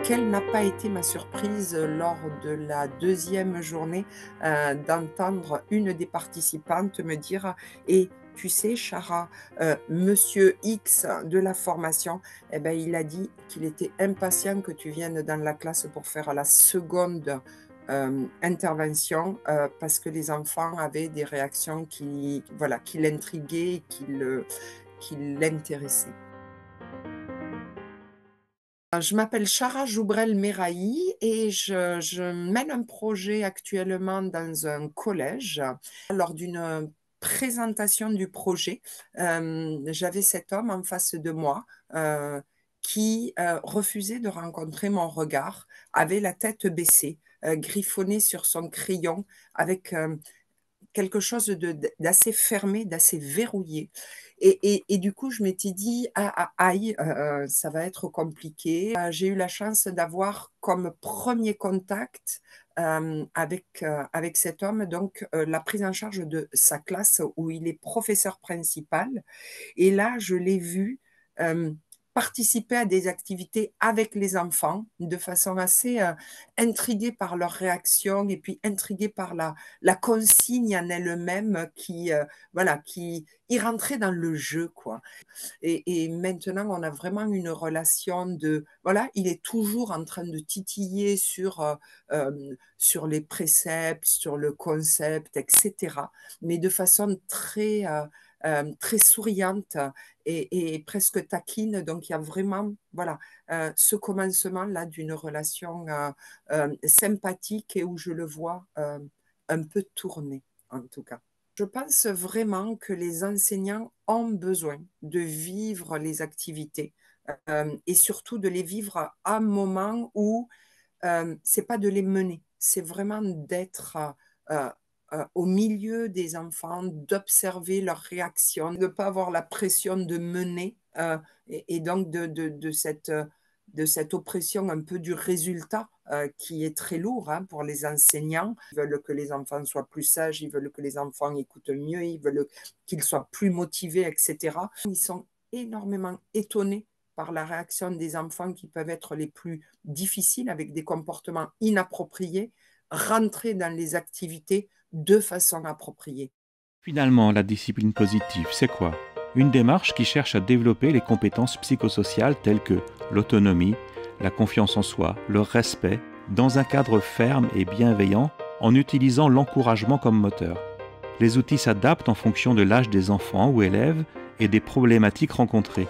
Quelle n'a pas été ma surprise lors de la deuxième journée, d'entendre une des participantes me dire: «Et tu sais Chara, monsieur X de la formation, eh ben, il a dit qu'il était impatient que tu viennes dans la classe pour faire la seconde intervention, parce que les enfants avaient des réactions qui voilà, qui l'intriguaient et qui l'intéressaient». Je m'appelle Chara Joubrel Merahi et je mène un projet actuellement dans un collège. Lors d'une présentation du projet, j'avais cet homme en face de moi, qui, refusait de rencontrer mon regard, avait la tête baissée, griffonnait sur son crayon avec, quelque chose d'assez fermé, d'assez verrouillé et du coup, je m'étais dit: «Ah, ah, aïe, ça va être compliqué». J'ai eu la chance d'avoir comme premier contact, avec cet homme donc la prise en charge de sa classe où il est professeur principal et là, je l'ai vu, hem, participer à des activités avec les enfants de façon assez, intrigué par leurs réactions et puis intrigué par la consigne en elle-même qui, voilà, qui il rentrait dans le jeu, quoi et maintenant, on a vraiment une relation de voilà, il est toujours en train de titiller sur les préceptes, sur le concept et cetera, mais de façon très, très souriante et presque taquine. Donc il y a vraiment, voilà, ce commencement-là d'une relation, sympathique et où je le vois, un peu tourner, en tout cas. Je pense vraiment que les enseignants ont besoin de vivre les activités, et surtout de les vivre à un moment où, c'est pas de les mener, c'est vraiment d'être, au milieu des enfants, d'observer leurs réactions, de ne pas avoir la pression de mener, et donc de cette oppression un peu du résultat, qui est très lourd, hein, pour les enseignants. Ils veulent que les enfants soient plus sages, ils veulent que les enfants écoutent mieux, ils veulent qu'ils soient plus motivés et cetera. Ils sont énormément étonnés par la réaction des enfants qui peuvent être les plus difficiles, avec des comportements inappropriés, rentrer dans les activités de façon appropriée. Finalement, la discipline positive, c'est quoi? Une démarche qui cherche à développer les compétences psychosociales telles que l'autonomie, la confiance en soi, le respect, dans un cadre ferme et bienveillant, en utilisant l'encouragement comme moteur. Les outils s'adaptent en fonction de l'âge des enfants ou élèves et des problématiques rencontrées.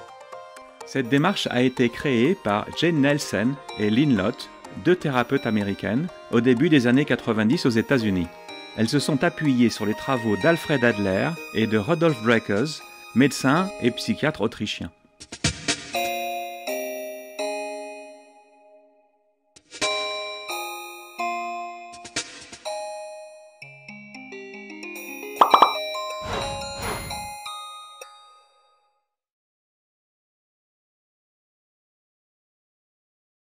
Cette démarche a été créée par Jane Nelson et Lynn Lott, deux thérapeutes américaines, au début des années 90 aux États-Unis. Elles se sont appuyées sur les travaux d'Alfred Adler et de Rudolf Breckers, médecins et psychiatres autrichiens.